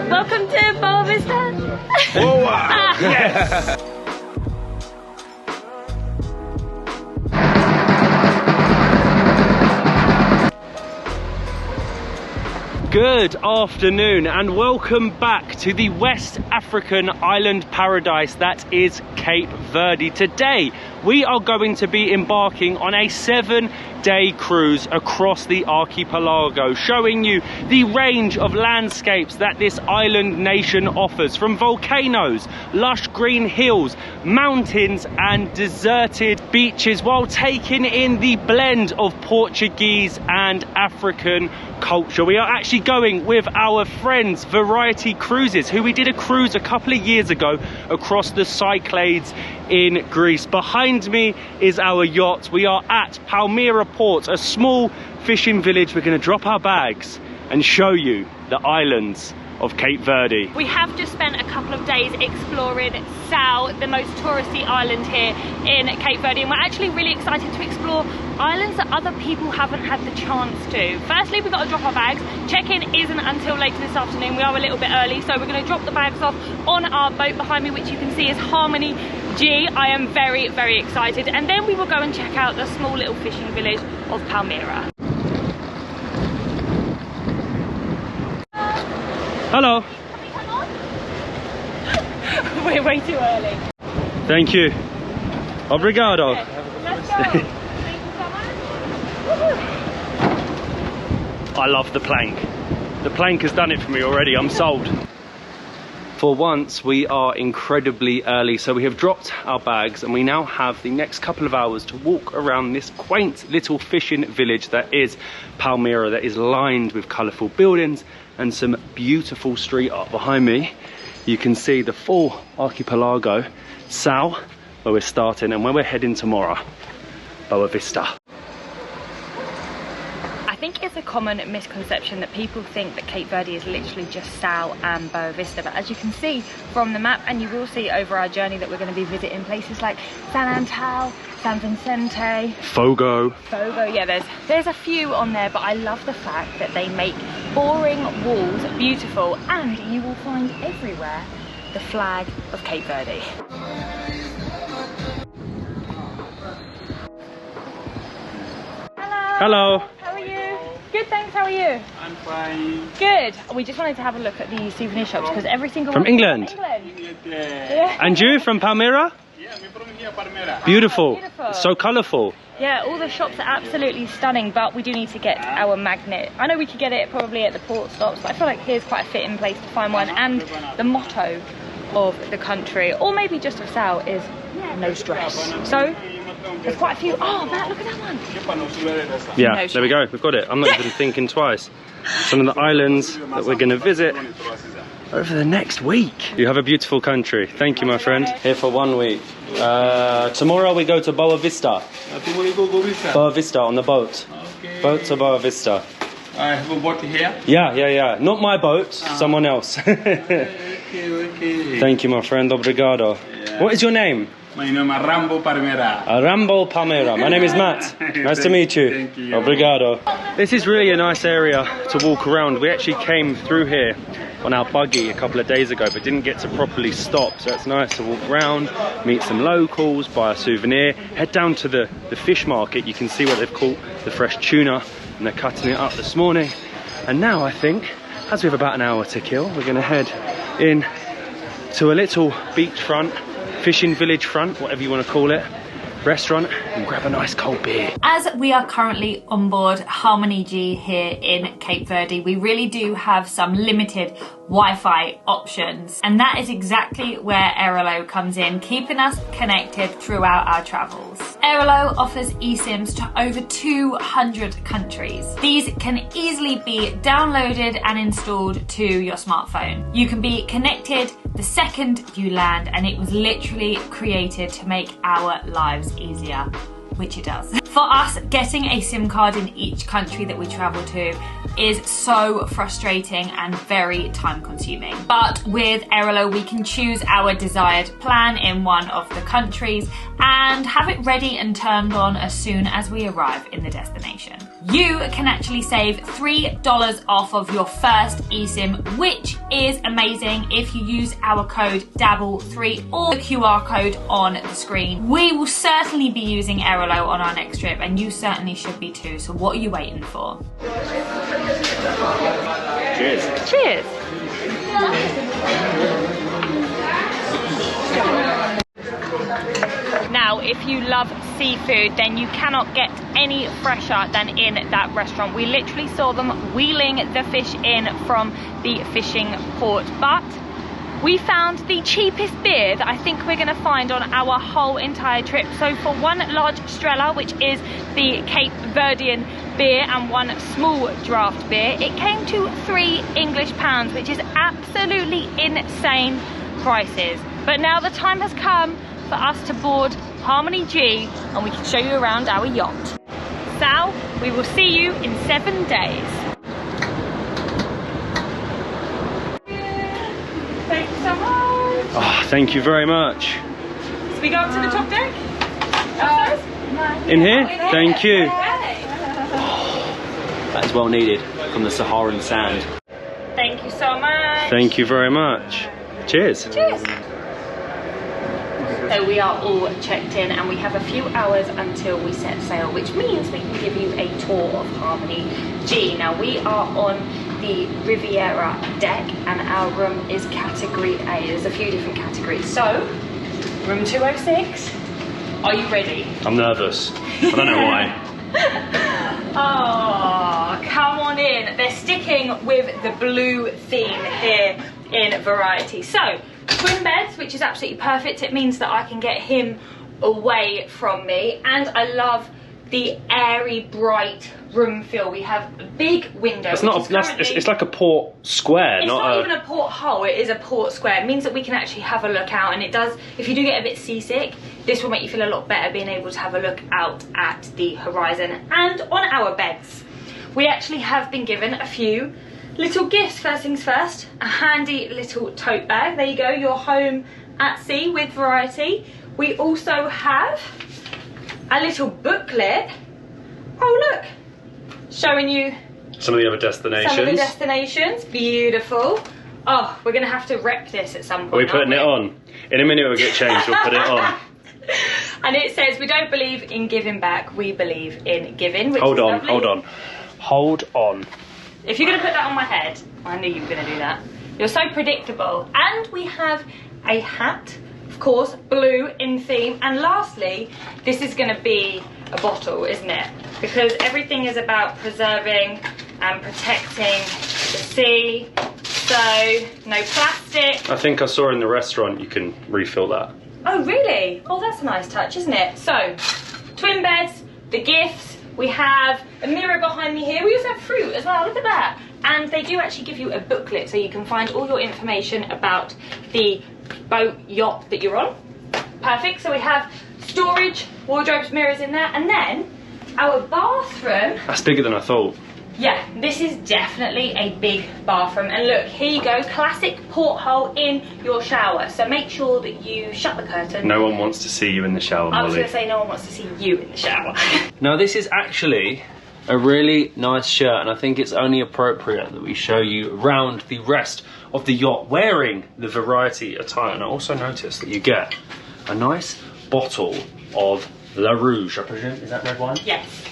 Welcome to Boa Vista. Oh, wow. Yes. Good afternoon and welcome back to the West African island paradise that is Cape Verde. Today we are going to be embarking on a 7-day cruise across the archipelago, showing you the range of landscapes that this island nation offers, from volcanoes, lush green hills, mountains and deserted beaches, while taking in the blend of Portuguese and African culture. We are actually going with our friends Variety Cruises, who we did a cruise a couple of years ago across the Cyclades in Greece. Behind me is our yacht. We are at Palmeira port, a small fishing village. We're going to drop our bags and show you the islands of Cape Verde. We have just spent a couple of days exploring Sal, the most touristy island here in Cape Verde, and we're actually really excited to explore islands that other people haven't had the chance to. Firstly, we've got to drop our bags. Check-in isn't until later this afternoon. We are a little bit early, so we're going to drop the bags off on our boat behind me, which you can see is Harmony G. I am very, very excited. And then we will go and check out the small little fishing village of Palmeira. Hello. Can we come on? We're way too early. Thank you. Obrigado. Okay, let's go. Thank you so much. I love the plank. The plank has done it for me already. I'm sold. For once, we are incredibly early, so we have dropped our bags and we now have the next couple of hours to walk around this quaint little fishing village that is Palmeira, that is lined with colourful buildings and some beautiful street art. Behind me, you can see the full archipelago, Sal, where we're starting, and where we're heading tomorrow, Boa Vista. I think it's a common misconception that people think that Cape Verde is literally just Sal and Boa Vista, but as you can see from the map, and you will see over our journey, that we're going to be visiting places like San Antão, San Vicente, Fogo, yeah, there's a few on there, but I love the fact that they make boring walls beautiful, and you will find everywhere the flag of Cape Verde. Hello. How are you? Good, thanks. How are you? I'm fine. Good. We just wanted to have a look at the souvenir shops because every single From one England? From England. Yeah. And you from Palmeira? Yeah, I'm from here, Palmeira. Beautiful. Beautiful. So colourful. Yeah, all the shops are absolutely stunning, but we do need to get our magnet. I know we could get it probably at the port stops, but I feel like here's quite a fitting place to find one. And the motto of the country, or maybe just of Sal, is no stress. So there's quite a few. Oh, Matt, look at that one. Yeah, No there we go. We've got it. I'm not even thinking twice. Some of the islands that we're going to visit over the next week. You have a beautiful country. Thank you, my friend. Here for 1 week. Tomorrow we go to Boa Vista. Boa Vista on the boat. Okay. Boat to Boa Vista. I have a boat here. Yeah. Not my boat, someone else. Okay. Thank you, my friend. Obrigado. Yeah. What is your name? My name is Rambo Palmeira. Rambo Palmeira. My name is Matt. Nice to meet you. Thank you. Obrigado. This is really a nice area to walk around. We actually came through here on our buggy a couple of days ago, but didn't get to properly stop. So it's nice to walk around, meet some locals, buy a souvenir, head down to the fish market. You can see where they've caught the fresh tuna and they're cutting it up this morning. And now I think, as we have about an hour to kill, we're going to head in to a little beachfront, fishing village front, whatever you want to call it, restaurant, and grab a nice cold beer. As we are currently on board Harmony G here in Cape Verde, we really do have some limited Wi-Fi options, and that is exactly where Airalo comes in, keeping us connected throughout our travels. Airalo offers eSIMs to over 200 countries. These can easily be downloaded and installed to your smartphone. You can be connected the second you land, and it was literally created to make our lives easier, which it does. For us, getting a SIM card in each country that we travel to is so frustrating and very time consuming. But with Airalo, we can choose our desired plan in one of the countries and have it ready and turned on as soon as we arrive in the destination. you can actually save $3 off of your first eSIM, which is amazing if you use our code DABBLE3 or the QR code on the screen. We will certainly be using Aerolo on our next trip, and you certainly should be too, so what are you waiting for? Cheers. Cheers. Now, if you love seafood, then you cannot get any fresher than in that restaurant. We literally saw them wheeling the fish in from the fishing port, but we found the cheapest beer that I think we're going to find on our whole entire trip. So for one large Strella, which is the Cape Verdean beer, and one small draft beer, it came to £3 which is absolutely insane prices. But now the time has come for us to board Harmony G, and we can show you around our yacht. Sal, we will see you in 7 days. Thank you so much. Oh, thank you very much. So we go up to the top deck? In here? Thank you. Okay. That's well needed from the Saharan sand. Thank you so much. Thank you very much. Cheers. Cheers. So we are all checked in, and we have a few hours until we set sail, which means we can give you a tour of Harmony G. Now we are on the Riviera deck, and our room is category A. There's a few different categories. So, room 206, are you ready? I'm nervous. I don't know why. Oh, come on in. They're sticking with the blue theme here in Variety. So, twin beds, which is absolutely perfect. It means that I can get him away from me, and I love the airy, bright room feel. We have a big window. It's not. It's like a port square. It's not even a port hole. It is a port square. It means that we can actually have a look out, and it does. If you do get a bit seasick, this will make you feel a lot better, being able to have a look out at the horizon. And on our beds, we actually have been given a few little gifts. First things first, a handy little tote bag. There you go, your home at sea with Variety. We also have a little booklet. Oh look, showing you some of the other destinations. Some of the destinations, beautiful. Oh, we're gonna have to rep this at some point. Are we putting it on? In a minute we'll get changed, we'll put it on. And it says, we don't believe in giving back, we believe in giving, which Hold is on, lovely. hold on. Hold on. If you're going to put that on my head, I knew you were going to do that. You're so predictable. And we have a hat, of course, blue in theme. And lastly, this is going to be a bottle, isn't it? Because everything is about preserving and protecting the sea. So, no plastic. I think I saw in the restaurant you can refill that. Oh, really? Oh, that's a nice touch, isn't it? So, twin beds, the gifts. We have a mirror behind me here. We also have fruit as well, look at that. And they do actually give you a booklet, so you can find all your information about the boat, yacht that you're on. Perfect, so we have storage, wardrobes, mirrors in there, and then our bathroom. That's bigger than I thought. Yeah, this is definitely a big bathroom. And look, here you go, classic porthole in your shower. So make sure that you shut the curtain. No one wants to see you in the shower, Molly. I was going to say no one wants to see you in the shower. Now this is actually a really nice shirt, and I think it's only appropriate that we show you around the rest of the yacht wearing the Variety attire. And I also noticed that you get a nice bottle of La Rouge, I presume. Is that red wine? Yes.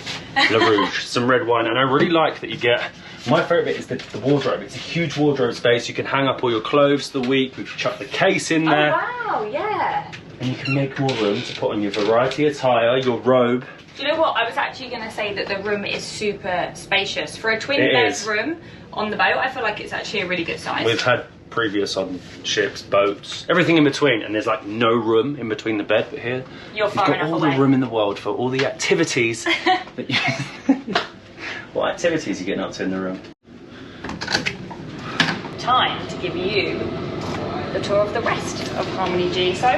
La Rouge, some red wine. And I really like that you get, my favourite bit is the wardrobe. It's a huge wardrobe space. You can hang up all your clothes for the week. We've chucked the case in there. Oh wow, yeah. And you can make more room to put on your Variety attire, your robe. Do you know what? I was actually going to say that the room is super spacious. For a twin bedroom on the boat, I feel like it's actually a really good size. We've had previous on ships, boats, everything in between, and there's like no room in between the bed, but here you've got all the room in the world for all the activities that you what activities are you getting up to in the room? Time to give you the tour of the rest of Harmony G. So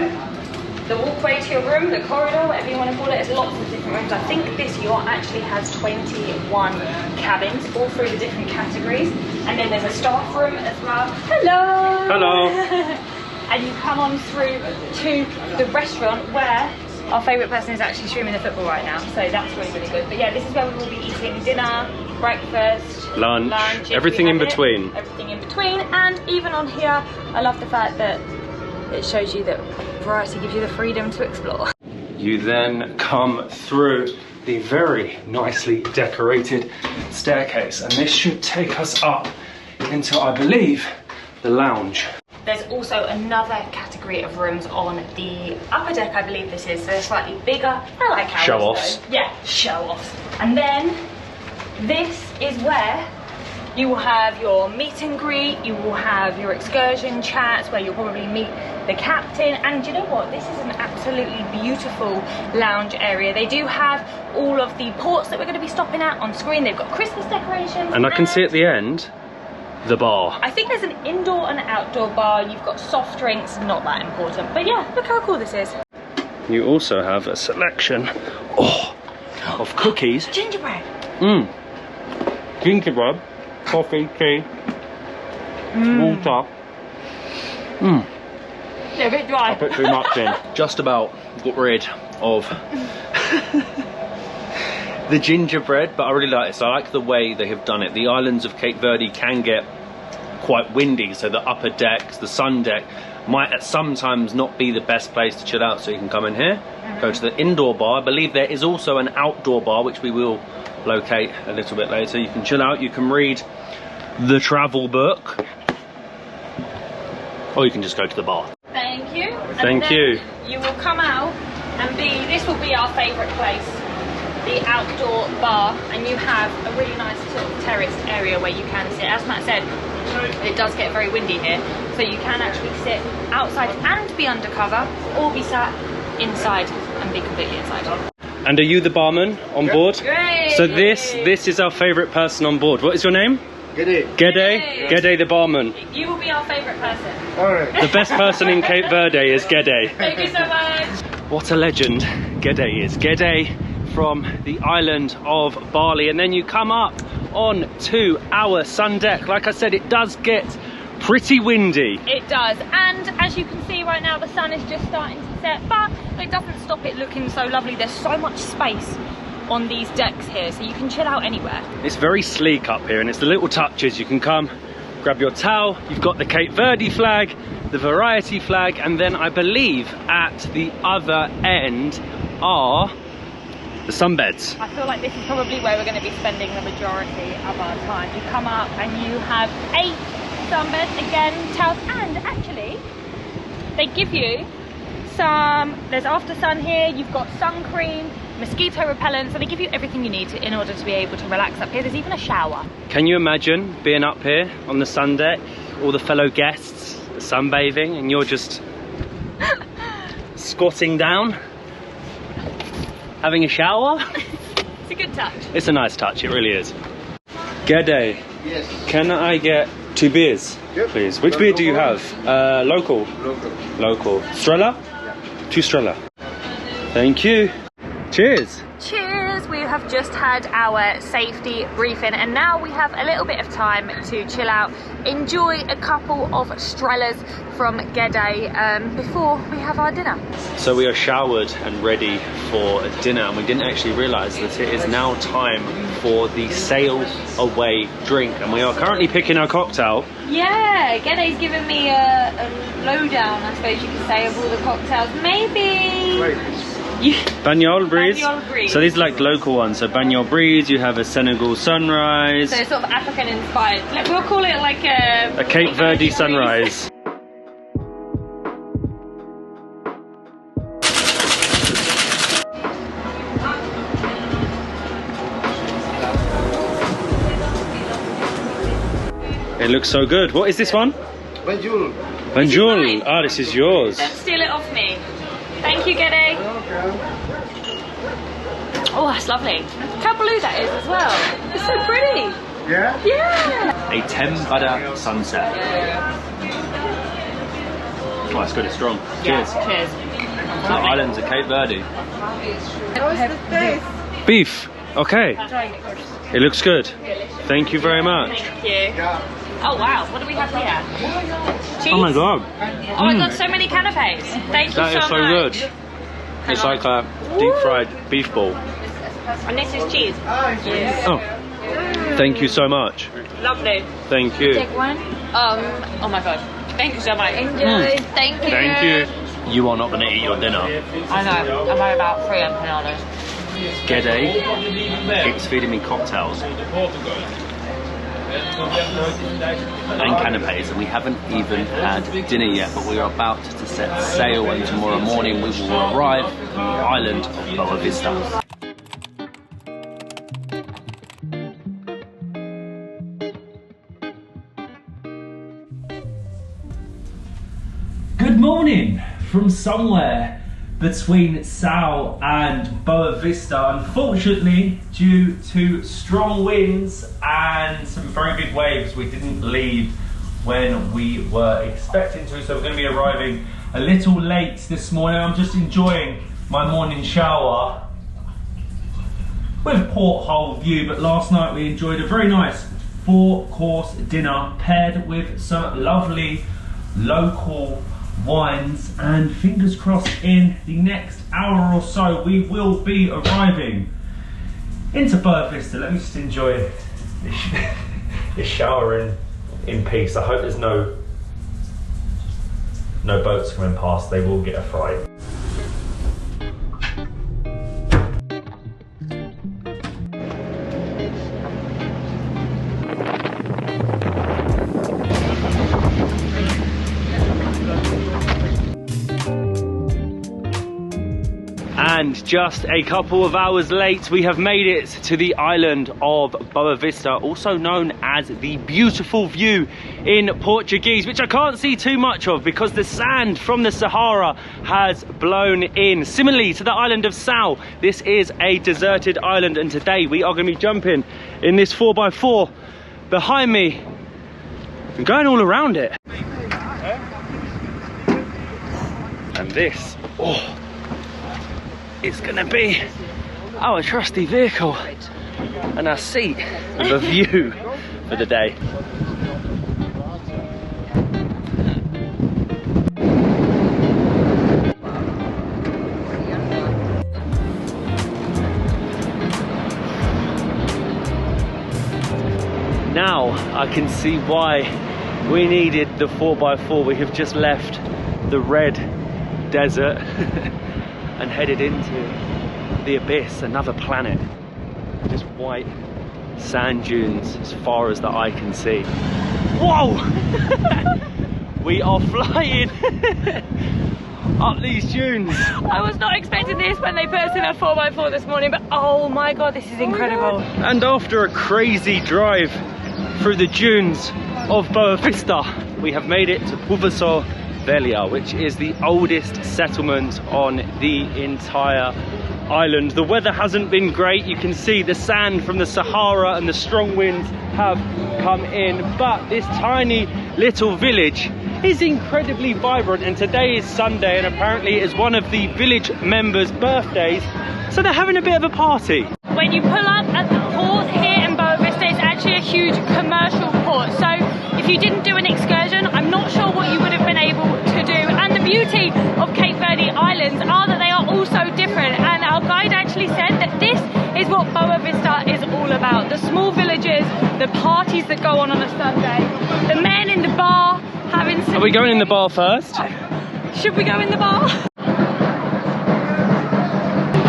the walkway to your room, the corridor, whatever you want to call it, there's lots of different rooms. I think this yacht actually has 21 cabins, all through the different categories. And then there's a staff room as well. Hello! Hello! And you come on through to the restaurant where Our favourite person is actually streaming the football right now, so that's really, really good. But yeah, this is where we will be eating dinner, breakfast, lunch, everything in between. Everything in between, and even on here, I love the fact that it shows you that variety gives you the freedom to explore. You then come through the very nicely decorated staircase, and this should take us up into, I believe, the lounge. There's also another category of rooms on the upper deck, I believe this is, so they're slightly bigger. I like how show-offs. Yeah, show-offs. And then this is where you will have your meet and greet, you will have your excursion chats where you'll probably meet the captain, and you know what, this is an absolutely beautiful lounge area. They do have all of the ports that we're going to be stopping at on screen. They've got Christmas decorations. And I can see at the end, the bar. I think there's an indoor and outdoor bar. You've got soft drinks, not that important. But yeah, look how cool this is. You also have a selection of cookies. Gingerbread. Gingerbread, coffee, tea, water. They're a bit dry. I put too much in. Just about got rid of the gingerbread, but I really like this. I like the way they have done it. The islands of Cape Verde can get quite windy, so the upper decks, the sun deck, might at sometimes not be the best place to chill out, so you can come in here, go to the indoor bar. I believe there is also an outdoor bar, which we will locate a little bit later. You can chill out, you can read the travel book, or you can just go to the bar. Thank you. Thank you. You will come out and this will be our favourite place, the outdoor bar, and you have a really nice sort of terraced area where you can sit. As Matt said, it does get very windy here, so you can actually sit outside and be undercover, or be sat inside and be completely inside. And are you the barman on board? Great. So this is our favourite person on board. What is your name? Gede. Gede? Gede the barman. You will be our favourite person. Alright. The best person in Cape Verde is Gede. Thank you so much. What a legend Gede is. Gede from the island of Bali, and then you come up on to our sun deck. Like I said, it does get pretty windy. It does, and as you can see right now, the sun is just starting to set, but it doesn't stop it looking so lovely. There's so much space on these decks here, so you can chill out anywhere. It's very sleek up here, and it's the little touches. You can come, grab your towel, you've got the Cape Verde flag, the variety flag, and then I believe at the other end are the sunbeds. I feel like this is probably where we're going to be spending the majority of our time. You come up and you have 8 sunbeds, again, towels, and actually they give you there's after sun here, you've got sun cream, mosquito repellent, so they give you everything you need in order to be able to relax up here. There's even a shower. Can you imagine being up here on the sun deck, all the fellow guests sunbathing, and you're just squatting down, having a shower? It's a good touch. It's a nice touch, it really is. Gede, Yes. can I get 2 beers, Yep. please? Which beer do you have? Local? Local. Strella? 2 Strella. Thank you. Cheers. Cheers! We have just had our safety briefing, and now we have a little bit of time to chill out, enjoy a couple of Strellas from Gede before we have our dinner. So we are showered and ready for dinner, and we didn't actually realise that it is now time for the sail away drink, and we are currently picking our cocktail. Yeah, Gede's given me a lowdown, I suppose you could say, of all the cocktails. Maybe... Banyol Breeze. Banyol Breeze. So these are like local ones. So Banyol Breeze, you have a Senegal Sunrise. So sort of African inspired. We'll call it like a Cape Verde Sunrise. It looks so good. What is this one? Bonjour. Banjul. Ah, this is yours. Don't steal it off me. Thank you, Gede. Oh, that's lovely. Look how blue that is as well. It's so pretty. Yeah? Yeah. A Tembada sunset. Oh, it's good. It's strong. Cheers. Cheers. The islands of Cape Verde. How's the taste? Beef. Okay. Trying it first. It looks good. Thank you very much. Thank you. Oh wow, what do we have here? Cheese? Oh my god. Oh my god, so many canapes. Thank you That so is so much. good. It's like a deep fried beef ball. And this is cheese. Oh, thank you so much. Lovely. Thank you. Take one. Oh my god. Thank you so much. Enjoy. Thank you. Thank you. You are not going to eat your dinner. I know. I'm on about 3 empanadas. Gede keeps feeding me cocktails and canapes, and we haven't even had dinner yet, but we are about to set sail, and tomorrow morning we will arrive on the island of Boa Vista. Good morning from somewhere between Sal and Boa Vista. Unfortunately, due to strong winds and some very big waves, we didn't leave when we were expecting to, so we're going to be arriving a little late this morning. I'm just enjoying my morning shower with porthole view, but last night we enjoyed a very nice 4-course dinner paired with some lovely local wines, and fingers crossed in the next hour or so we will be arriving into Boa Vista. Let me just enjoy this shower in peace. I hope there's no boats coming past, they will get a fright. And just a couple of hours late, we have made it to the island of Boa Vista, also known as the beautiful view in Portuguese, which I can't see too much of because the sand from the Sahara has blown in. Similarly to the island of Sal, this is a deserted island, and today we are going to be jumping in this 4x4 behind me and going all around it. And this, it's gonna be our trusty vehicle and our seat with a view for the day. Now I can see why we needed the 4x4. We have just left the red desert and headed into the abyss, another planet. Just white sand dunes as far as the eye can see. Whoa! We are flying up these dunes. I was not expecting this when they put us in a 4x4 this morning, but oh my god, this is incredible. And after a crazy drive through the dunes of Boa Vista, we have made it to Puasa Valia, which is the oldest settlement on the entire island. The weather hasn't been great. You can see the sand from the Sahara and the strong winds have come in, but this tiny little village is incredibly vibrant, and today is Sunday and apparently is one of the village members' birthdays, so they're having a bit of a party. When you pull up at the port here in Boa Vista, it's actually a huge commercial port, so if you didn't do an excursion, I'm not sure what you would have been able to do. And the beauty of Cape Verde Islands are that they are all so different, and our guide actually said that this is what Boa Vista is all about. The small villages, the parties that go on a Sunday, the men in the bar having some... Are we going in the bar first? Should we go in the bar?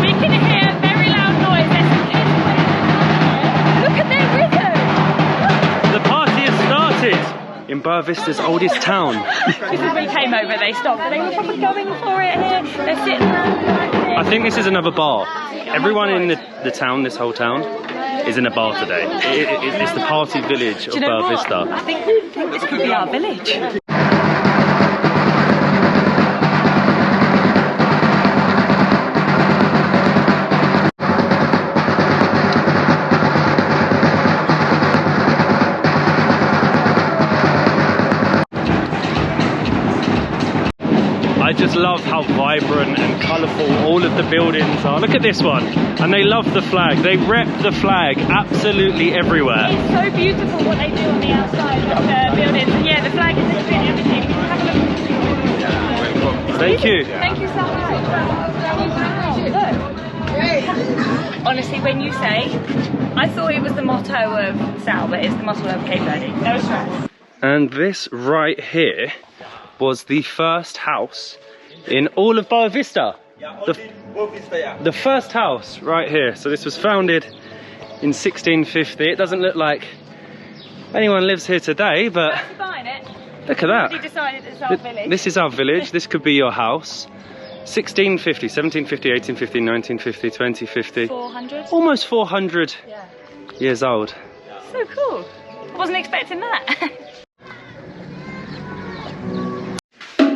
We can hear very loud noise. There's some kids playing. Look at their rhythm. The party has started in Boa Vista's oldest town. Just as we came over, they stopped. They were probably going for it here. They're sitting around like this. I think this is another bar. Everyone in the town, this whole town, is in a bar today. It's the party village of Boa Vista. I think this could be our village. I just love how vibrant and colourful all of the buildings are. Look at this one. And they love the flag. They rep the flag absolutely everywhere. It's so beautiful what they do on the outside of the buildings. And yeah, the flag is literally everything. Have a look. Thank you. Thank you so much. Honestly, when you say, I thought it was the motto of Sal, but it's the motto of Cape Verde. No stress. And this right here was the first house in all of Boa Vista. The first house right here. So this was founded in 1650. It doesn't look like anyone lives here today, but Buying it. look at that. We decided it's our village. This is our village. This could be your house. 1650, 1750, 1850, 1950, 2050. 400. Almost 400 years old. So cool. I wasn't expecting that.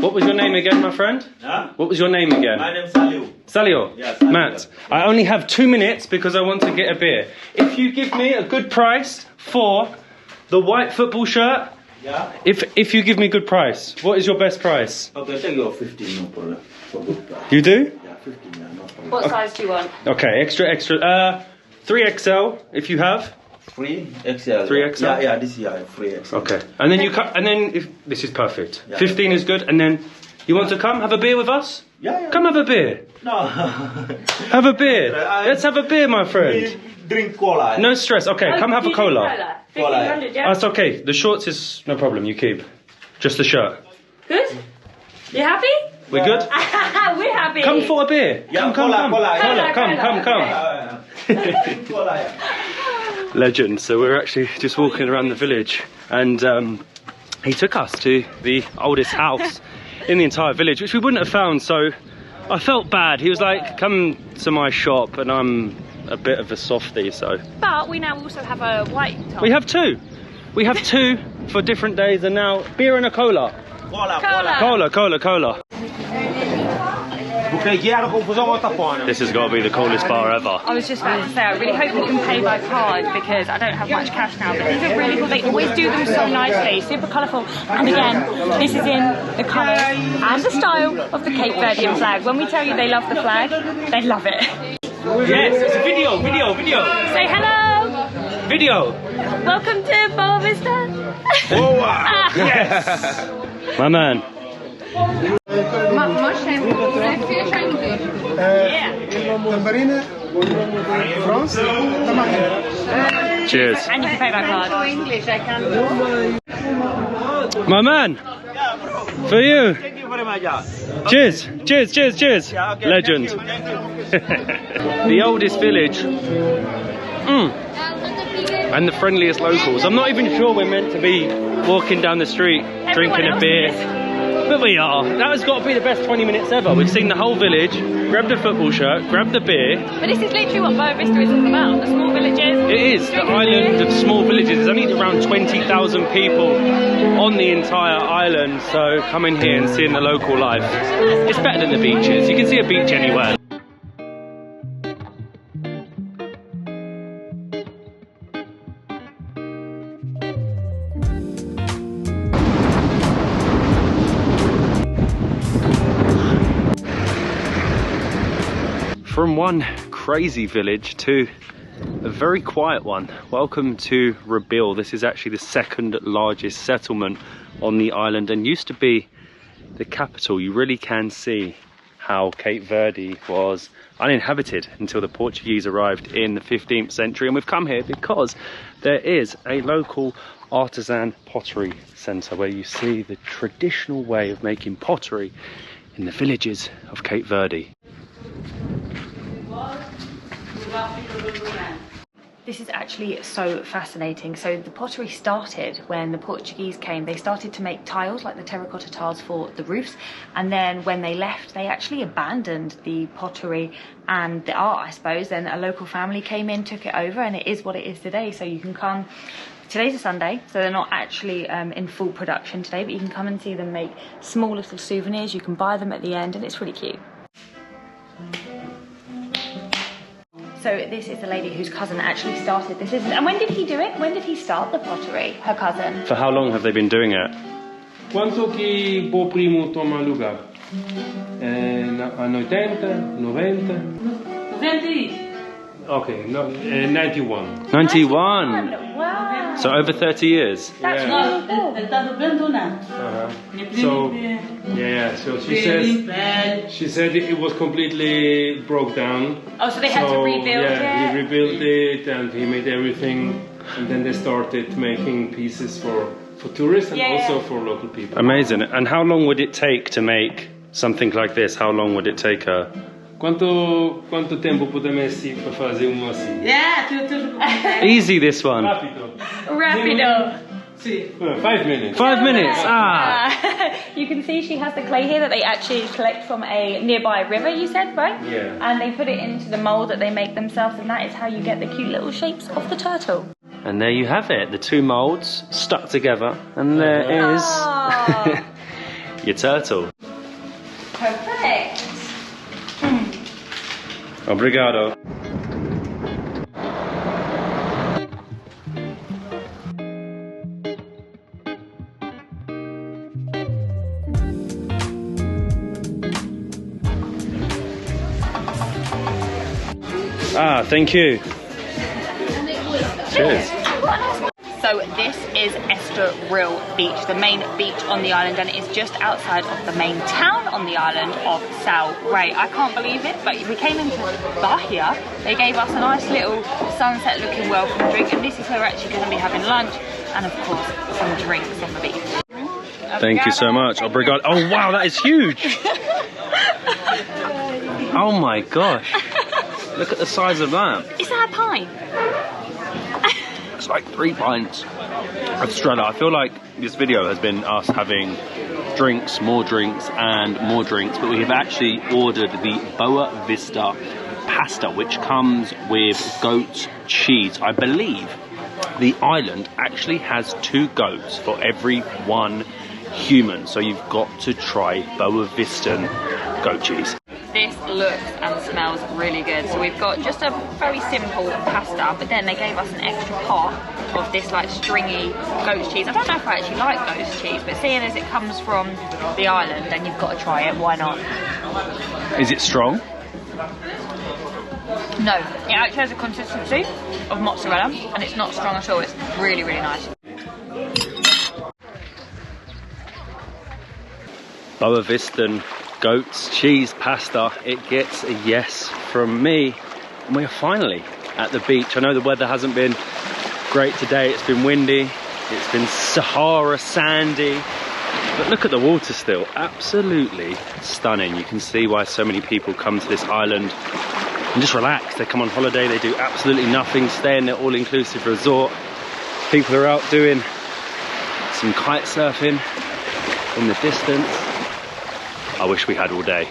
What was your name again, my friend? Huh? What was your name again? My name's Salio. Salio. Yeah, Salio. Matt. I only have 2 minutes because I want to get a beer. If you give me a good price for the white football shirt, Yeah? if you give me good price, what is your best price? Okay, take your 15, no problem. For good price. You do? Yeah, 15, yeah, no problem. What size do you want? Okay, extra. 3XL if you have. 3XL. 3XL? Yeah, this year, 3XL. Okay. And then you come, and then if this is perfect. Yeah. 15 is good, and then you want to come have a beer with us? Yeah. Come have a beer. No. Have a beer. Let's have a beer, my friend. Drink cola. No stress. Okay, come have a cola. 1500, yeah? That's okay. The shorts is no problem. You keep. Just the shirt. Good? You happy? We're good? We're happy. Come for a beer. Yeah, Come. cola. Come. Cola, yeah. Legend. So we're actually just walking around the village, and he took us to the oldest house in the entire village, which we wouldn't have found. So I felt bad. He was like, "Come to my shop," and I'm a bit of a softie, so. But we now also have a white top. We have two. We have two for different days, and now beer and a cola. Cola. This has got to be the coolest bar ever. I was just about to say, I really hope we can pay by card because I don't have much cash now, but these are really cool. They always do them so nicely, super colourful. And again, this is in the colour and the style of the Cape Verdean flag. When we tell you they love the flag, they love it. Yes, it's a video. Say hello! Video. Welcome to Boa Vista. Yes. My man. Tambarina, France, Cheers. And you can pay by card. English, I can't My man. For you. Thank you very much. Cheers. Yeah, okay, Legend. Thank you. The oldest village. And the friendliest locals. I'm not even sure we're meant to be walking down the street drinking a beer. But we are. That has got to be the best 20 minutes ever. We've seen the whole village, grabbed a football shirt, grabbed the beer. But this is literally what Boa Vista is all about. The small villages. It is. The island of small villages. There's only around 20,000 people on the entire island. So coming here and seeing the local life, it's better than the beaches. You can see a beach anywhere. From one crazy village to a very quiet one. Welcome to Rabil. This is actually the second largest settlement on the island and used to be the capital. You really can see how Cape Verde was uninhabited until the Portuguese arrived in the 15th century. And we've come here because there is a local artisan pottery centre where you see the traditional way of making pottery in the villages of Cape Verde. This is actually so fascinating. So the pottery started when the Portuguese came. They started to make tiles, like the terracotta tiles for the roofs. And then when they left, they actually abandoned the pottery and the art, I suppose. Then a local family came in, took it over, and it is what it is today. So you can come, today's a Sunday, so they're not actually in full production today, but you can come and see them make small little souvenirs. You can buy them at the end, and it's really cute. So this is the lady whose cousin actually started this. And when did he do it? When did he start the pottery? Her cousin. For how long have they been doing it? Quanto che o primo toma lugar? Anni 80, 90. Okay, no, 91. 91. Wow. So over 30 years. That's Yeah. really cool. So yeah, so she said it was completely broke down. Oh, so they had to rebuild yeah, it? he rebuilt it and he made everything, and then they started making pieces for tourists and also for local people. Amazing. And how long would it take to make something like this? How long would it take her? Quanto tempo potresti per fare uno assim? Easy, this one. Rapido. Rapido. 5 minutes. 5 minutes. Ah. You can see she has the clay here that they actually collect from a nearby river, you said, right? Yeah. And they put it into the mold that they make themselves, and that is how you get the cute little shapes of the turtle. And there you have it. The two molds stuck together. And there is Oh. your turtle. Perfect. Obrigado. Ah, thank you. Cheers. So this is Estoril Beach, the main beach on the island, and it is just outside of the main town on the island of São Rei. I can't believe it, but we came into Bahia. They gave us a nice little sunset looking welcome drink, and this is where we're actually going to be having lunch, and of course some drinks on the beach. Thank you so much. Obrigado. Oh wow, that is huge. Oh my gosh. Look at the size of that. Is that a pint? It's like 3 pints of Strella. I feel like this video has been us having drinks, more drinks and more drinks, but we have actually ordered the Boa Vista pasta, which comes with goat cheese. I believe the island actually has 2 goats for every 1 human, so you've got to try Boa Vista goat cheese. This looks and smells really good. So we've got just a very simple pasta, but then they gave us an extra pot of this like stringy goat's cheese. I don't know if I actually like goat's cheese, but seeing as it comes from the island, then you've got to try it, why not? Is it strong? No, it actually has a consistency of mozzarella, and it's not strong at all. It's really, really nice. Boa Vista goat's cheese pasta. It gets a yes from me. And we are finally at the beach. I know the weather hasn't been great today. It's been windy. It's been Sahara sandy. But look at the water still. Absolutely stunning. You can see why so many people come to this island and just relax. They come on holiday. They do absolutely nothing. Stay in their all-inclusive resort. People are out doing some kite surfing in the distance. I wish we had all day.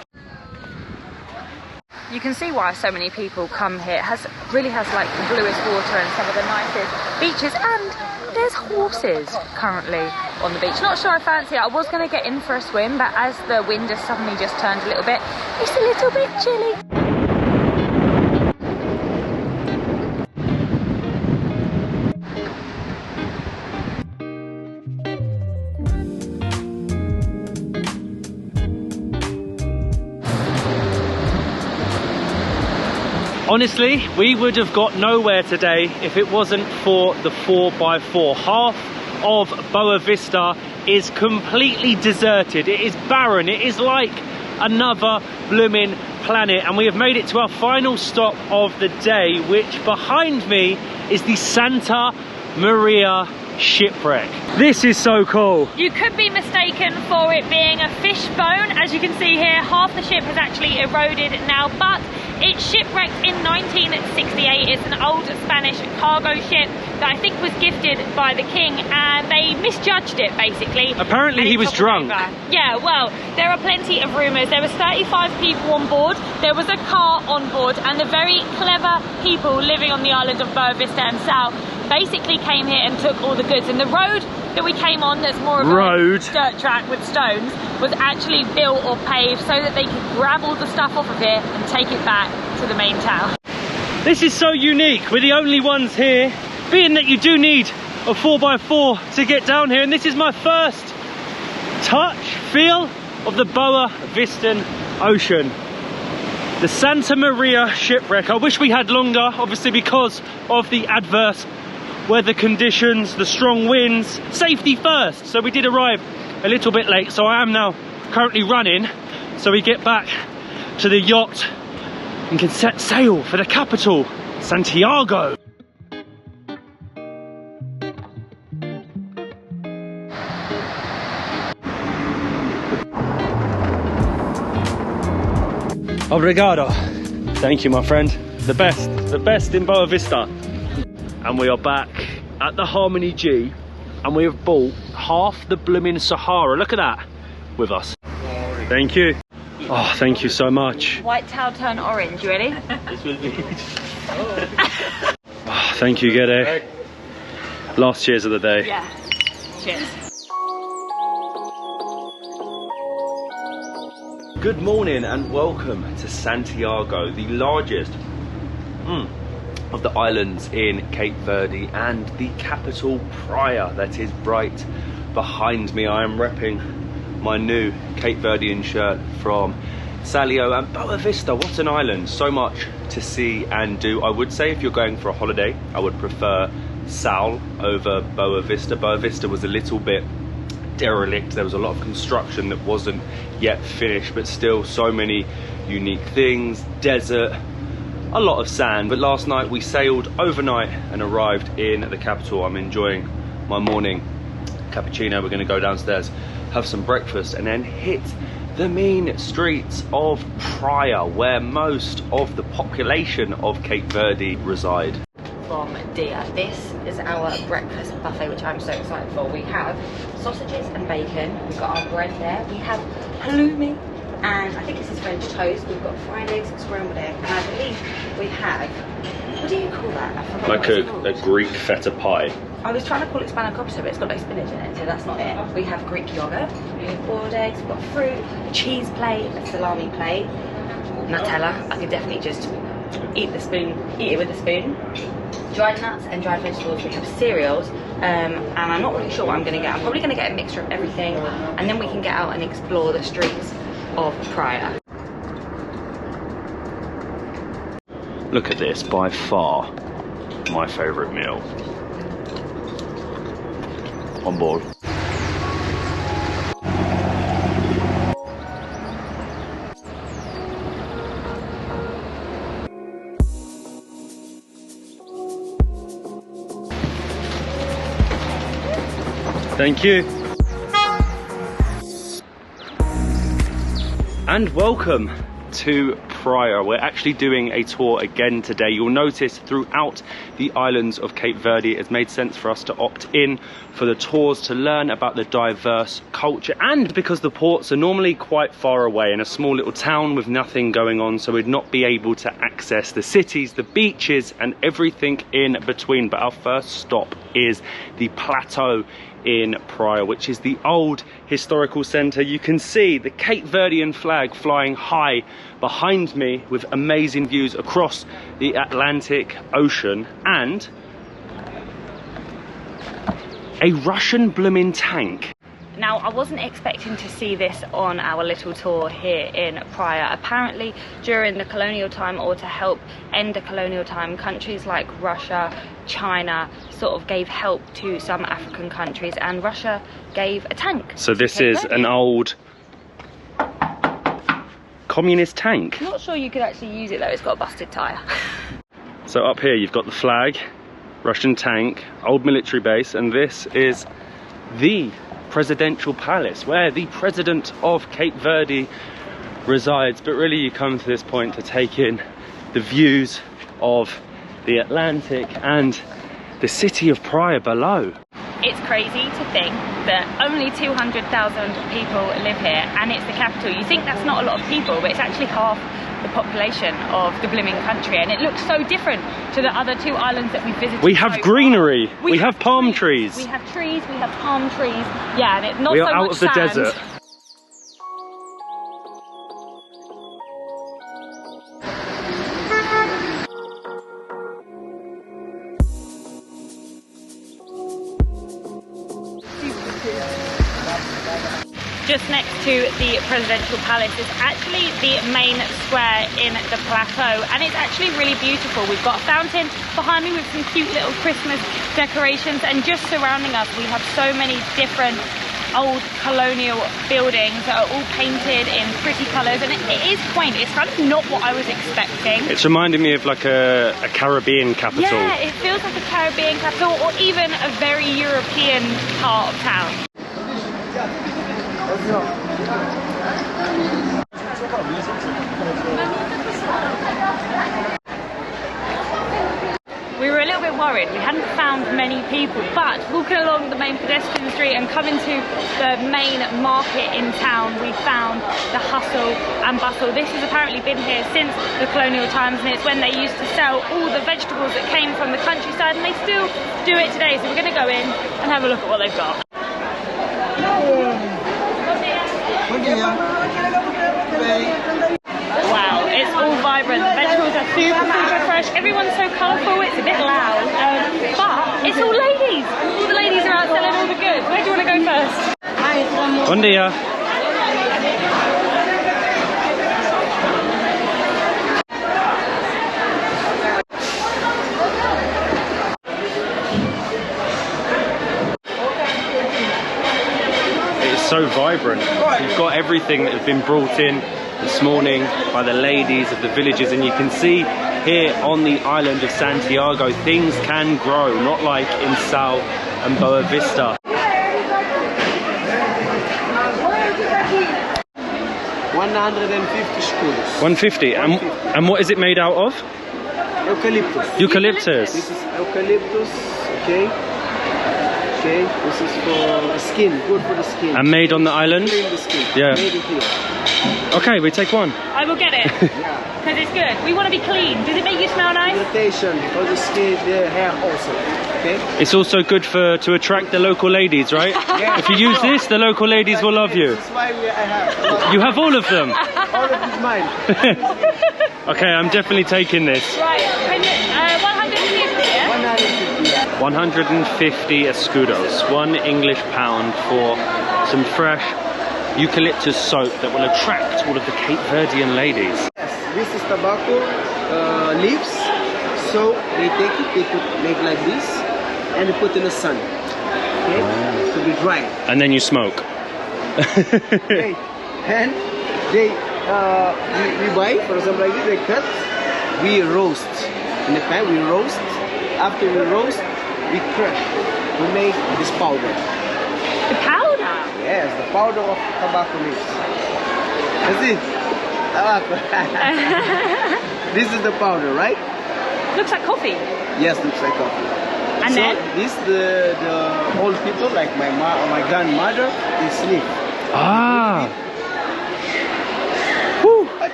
You can see why so many people come here. It really has like the bluest water and some of the nicest beaches, and there's horses currently on the beach. Not sure I fancy it. I was going to get in for a swim, but as the wind has suddenly just turned a little bit, it's a little bit chilly. Honestly, we would have got nowhere today if it wasn't for the 4x4. Half of Boa Vista is completely deserted. It is barren. It is like another blooming planet. And we have made it to our final stop of the day, which behind me is the Santa Maria Shipwreck. This is so cool. You could be mistaken for it being a fish bone. As you can see here, half the ship has actually eroded now, but it's shipwrecked in 1968. It's an old Spanish cargo ship that I think was gifted by the king, and they misjudged it basically. Apparently he was drunk. Yeah, well, there are plenty of rumours. There was 35 people on board, there was a car on board, and the very clever people living on the island of Boa Vista and São basically came here and took all the goods. And the road that we came on, that's more of a dirt track with stones, was actually built or paved so that they could grab all the stuff off of here and take it back to the main town. This is so unique. We're the only ones here, being that you do need a 4x4 to get down here, and this is my first feel of the Boa Vista Ocean. The Santa Maria Shipwreck. I wish we had longer, obviously because of the adverse weather conditions, the strong winds. Safety first. So we did arrive a little bit late, so I am now currently running so we get back to the yacht and can set sail for the capital, Santiago. Obrigado. Thank you, my friend. The best in Boa Vista. And we are back at the Harmony G, and we have bought half the blooming Sahara. Look at that with us. Thank you. Oh, thank you so much. White towel turn orange. You ready? This will be. Oh, thank you, Gede. Last cheers of the day. Yeah. Cheers. Good morning and welcome to Santiago, the largest of the islands in Cape Verde and the capital Praia that is right behind me. I am repping my new Cape Verdean shirt from Salio, and Boa Vista, what an island, so much to see and do. I would say if you're going for a holiday, I would prefer Sal over Boa Vista. Boa Vista was a little bit derelict. There was a lot of construction that wasn't yet finished, but still so many unique things. Desert, a lot of sand. But last night we sailed overnight and arrived in the capital. I'm enjoying my morning cappuccino. We're going to go downstairs, have some breakfast, and then hit the mean streets of Praia, where most of the population of Cape Verde reside. From Dia. This is our breakfast buffet, which I'm so excited for. We have sausages and bacon, we've got our bread there, we have halloumi, and I think this is French toast, we've got fried eggs and scrambled egg, and I believe we have, what do you call that? I forgot Like what it's called. a Greek feta pie. I was trying to call it spanakopita, but it's got no spinach in it, so that's not it. We have Greek yogurt, we have boiled eggs, we've got fruit, a cheese plate, a salami plate, Nutella. I could definitely just eat it with a spoon. Dried nuts and dried vegetables. We have cereals, and I'm not really sure what I'm going to get. I'm probably going to get a mixture of everything, and then we can get out and explore the streets of Praia. Look at this, by far my favourite meal. On board. Thank you. And welcome to Praia. We're actually doing a tour again today. You'll notice throughout the islands of Cape Verde, it's made sense for us to opt in for the tours to learn about the diverse culture, and because the ports are normally quite far away in a small little town with nothing going on, so we'd not be able to access the cities, the beaches and everything in between. But our first stop is the plateau in Praia, which is the old historical centre. You can see the Cape Verdean flag flying high behind me with amazing views across the Atlantic Ocean, and a Russian blooming tank. Now, I wasn't expecting to see this on our little tour here in Praia. Apparently, during the colonial time, or to help end the colonial time, countries like Russia, China sort of gave help to some African countries, and Russia gave a tank. So this is an old communist tank. I'm not sure you could actually use it though, it's got a busted tyre. So up here you've got the flag, Russian tank, old military base, and this is the presidential palace where the president of Cape Verde resides. But really you come to this point to take in the views of the Atlantic and the city of Praia below. It's crazy to think that only 200,000 people live here, and it's the capital. You think that's not a lot of people, but it's actually half the population of the blooming country, and it looks so different to the other two islands that we've visited. We have greenery, we have palm trees. We have trees, we have palm trees. Yeah, and it's not we so are out much of the sand. desert. just next to the presidential palace is actually the main square in the plateau, and it's actually really beautiful. We've got a fountain behind me with some cute little Christmas decorations, and just surrounding us we have so many different old colonial buildings that are all painted in pretty colours, and it is quaint. It's kind of not what I was expecting. It's reminding me of like a Caribbean capital. Yeah, it feels like a Caribbean capital, or even a very European part of town. We were a little bit worried. We hadn't found many people, but walking along the main pedestrian street and coming to the main market in town, we found the hustle and bustle. This has apparently been here since the colonial times, and it's when they used to sell all the vegetables that came from the countryside, and they still do it today. So we're going to go in and have a look at what they've got. Wow, it's all vibrant. The vegetables are super, super fresh. Everyone's so colourful, it's a bit loud. But it's all ladies. All the ladies are out selling all the goods. Where do you want to go first? Bon dia. It's so vibrant. You've got everything that has been brought in this morning by the ladies of the villages, and you can see here on the island of Santiago things can grow, not like in Sal and Boa Vista. 150 escudos. 150. And what is it made out of? Eucalyptus. Eucalyptus. This is eucalyptus, okay? Okay, this is for skin, good for the skin. And made on the island? Clean the skin. Yeah. Made it here. Okay, we take one. I will get it. Because it's good. We want to be clean. Does it make you smell nice? Irritation for the skin, the hair also. Okay? It's also good to attract the local ladies, right? Yeah. If you use this, the local ladies will love you. This is why I have. You have all of them. All of this mine. Okay, I'm definitely taking this. Right. 150, yeah? 150 escudos, 1 English pound for some fresh eucalyptus soap that will attract all of the Cape Verdean ladies. Yes, this is tobacco leaves. So they take it, make like this, and they put in the sun. Okay, to be dry. And then you smoke. Okay, and they we buy, for example, like this, they cut, we roast in the pan. We roast. After we roast, we crush. We make this powder. The powder? Yes, the powder of tobacco leaves. That's it. Tobacco. This is the powder, right? Looks like coffee. Yes, looks like coffee. And so then? This the old people, like my grandmother, they sniff. Ah.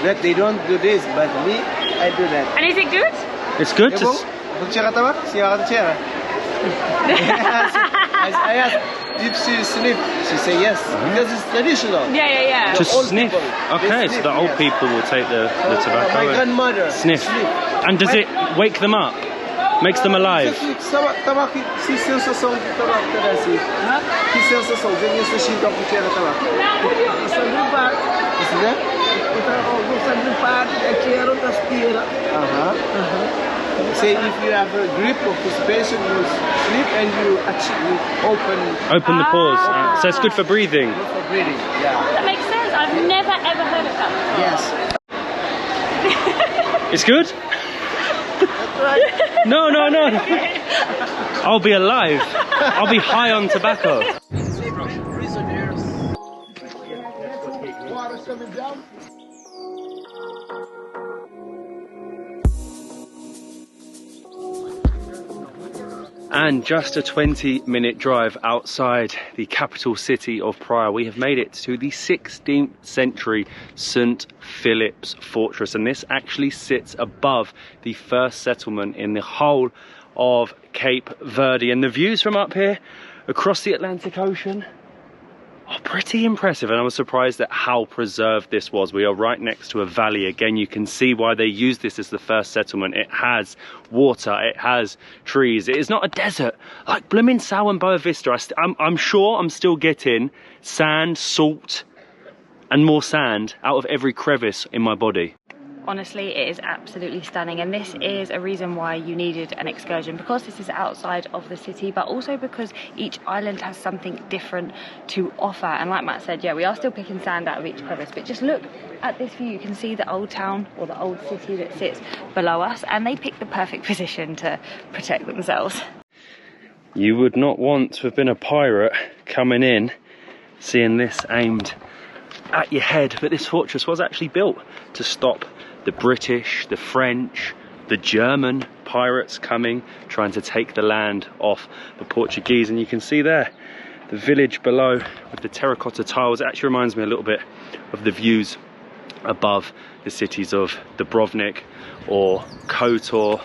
But they don't do this, but me, I do that. And is it good? It's good to... I asked if she sniff. She said yes, because it's traditional. Yeah. To old sniff. people, Okay, so sniff, the old yes. people will take the tobacco. My and grandmother sniff. And does it wake them up? Makes them alive? Tabaco, que sensação de tabaco era assim. Que sensação, vem esse cheiro que tinha tabaco. Isso é limpar, isso né? Então, você limpar, aqui era outra aspira. Say if you have a grip of this patient, you sleep and you actually Open the pores. So it's good for breathing. Good for breathing, yeah. That makes sense. I've never ever heard of that. Yes. It's good? That's right. No. I'll be alive. I'll be high on tobacco. Water's coming down. And just a 20-minute drive outside the capital city of Praia, we have made it to the 16th century St. Phillips Fortress. And this actually sits above the first settlement in the whole of Cape Verde. And the views from up here across the Atlantic Ocean, Oh, pretty impressive, and I was surprised at how preserved this was. We are right next to a valley. Again, you can see why they used this as the first settlement. It has water, it has trees. It is not a desert like blooming Sal and Boa Vista. I'm sure I'm still getting sand, salt, and more sand out of every crevice in my body. Honestly, it is absolutely stunning, and this is a reason why you needed an excursion, because this is outside of the city, but also because each island has something different to offer. And like Matt said, yeah, we are still picking sand out of each crevice, but just look at this view. You can see the old town or the old city that sits below us, and they picked the perfect position to protect themselves. You would not want to have been a pirate coming in, seeing this aimed at your head, but this fortress was actually built to stop the British, the French, the German pirates coming, trying to take the land off the Portuguese. And you can see there the village below with the terracotta tiles. It actually reminds me a little bit of the views above the cities of Dubrovnik or Kotor.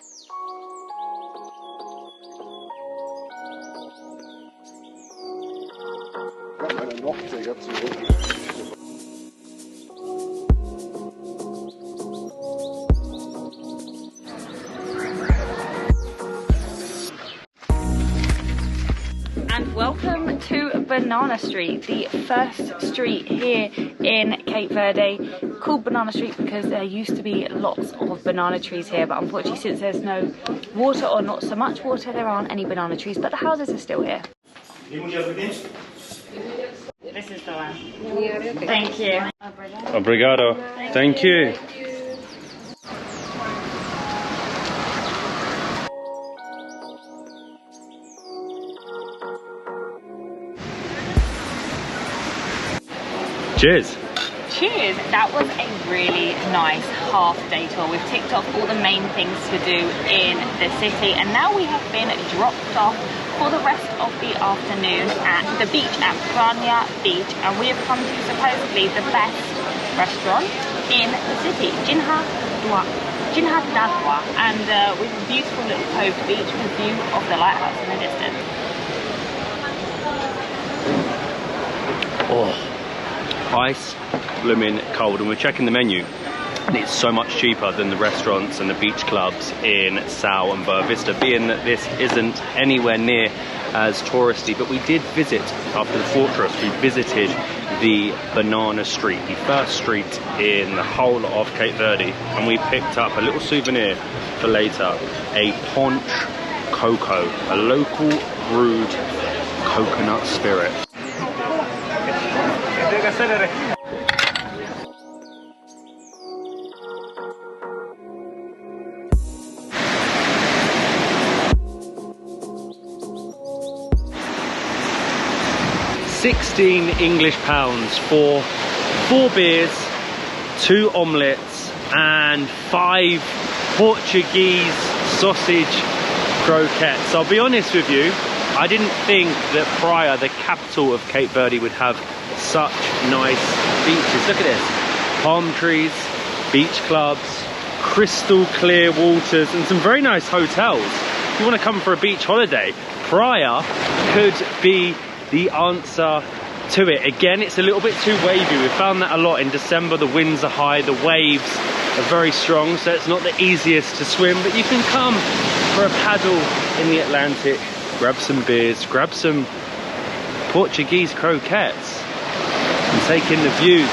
And welcome to Banana Street, the first street here in Cape Verde, called Banana Street because there used to be lots of banana trees here, but unfortunately since there's no water, or not so much water, there aren't any banana trees, but the houses are still here. This is the one. Thank you. Obrigado. Thank you. Cheers. Cheers. That was a really nice half-day tour. We've ticked off all the main things to do in the city, and now we have been dropped off for the rest of the afternoon at the beach, at Boa Beach, and we have come to supposedly the best restaurant in the city, Jinha Dua, and with a beautiful little cove beach with view of the lighthouse in the distance. Oh, ice blooming cold, and we're checking the menu, and it's so much cheaper than the restaurants and the beach clubs in Sal and Boa Vista, being that this isn't anywhere near as touristy. But we did visit, after the fortress, we visited the Banana Street, the first street in the whole of Cape Verde, and we picked up a little souvenir for later, a ponche cocoa, a local brewed coconut spirit. 16 English pounds for 4 beers, 2 omelettes and 5 Portuguese sausage croquettes. I'll be honest with you, I didn't think that Praia, the capital of Cape Verde, would have such nice beaches. Look at this, palm trees, beach clubs, crystal clear waters, and some very nice hotels. If you want to come for a beach holiday, Praia could be the answer to it. Again, it's a little bit too wavy. We found that a lot in December. The winds are high, the waves are very strong, so it's not the easiest to swim, but you can come for a paddle in the Atlantic, grab some beers, grab some Portuguese croquettes, and take in the views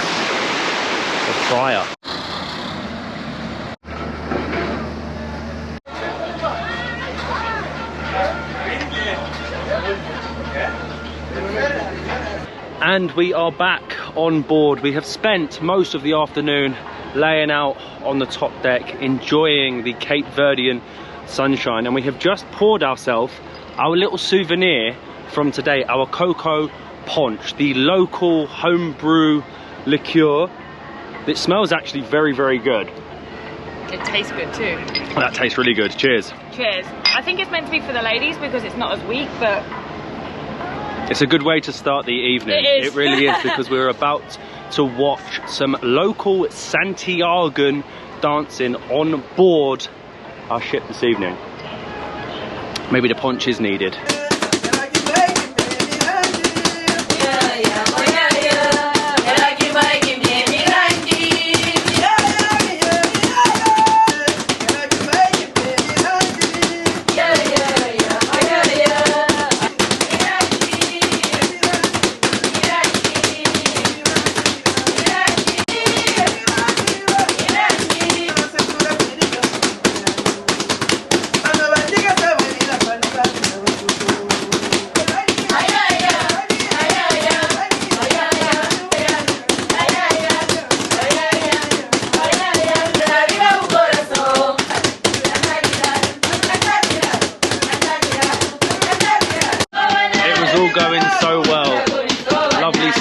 of Praia. And we are back on board. We have spent most of the afternoon laying out on the top deck, enjoying the Cape Verdean sunshine, and we have just poured ourselves our little souvenir from today, our cocoa ponche, the local homebrew liqueur. It smells actually very, very good. It tastes good too. That tastes really good. Cheers. Cheers. I think it's meant to be for the ladies because it's not as weak, but it's a good way to start the evening. It is. It really is, because we're about to watch some local Santiagan dancing on board our ship this evening. Maybe the ponche is needed. yeah,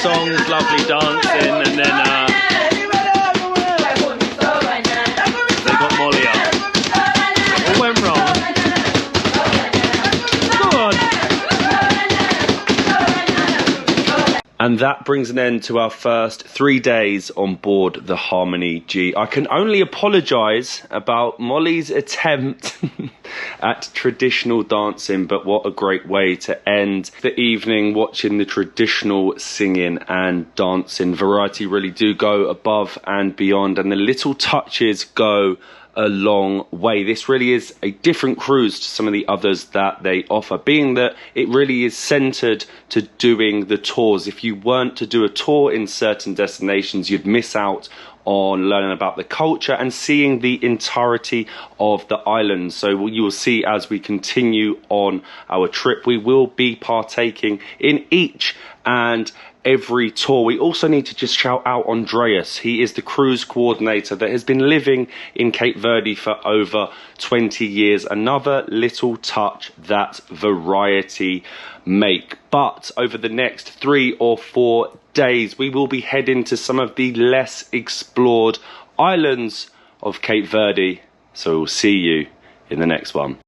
songs, lovely dancing, and then they got Molly up. What went wrong? Go on. And that brings an end to our first 3 days on board the Harmony G. I can only apologise about Molly's attempt at traditional dancing, but what a great way to end the evening, watching the traditional singing and dancing. Variety really do go above and beyond, and the little touches go a long way. This really is a different cruise to some of the others that they offer, being that it really is centered to doing the tours. If you weren't to do a tour in certain destinations, you'd miss out on learning about the culture and seeing the entirety of the island. So you will see as we continue on our trip, we will be partaking in each and every tour. We also need to just shout out Andreas. He is the cruise coordinator that has been living in Cape Verde for over 20 years. Another little touch that Variety make. But over the next 3 or 4 days, we will be heading to some of the less explored islands of Cape Verde. So we'll see you in the next one.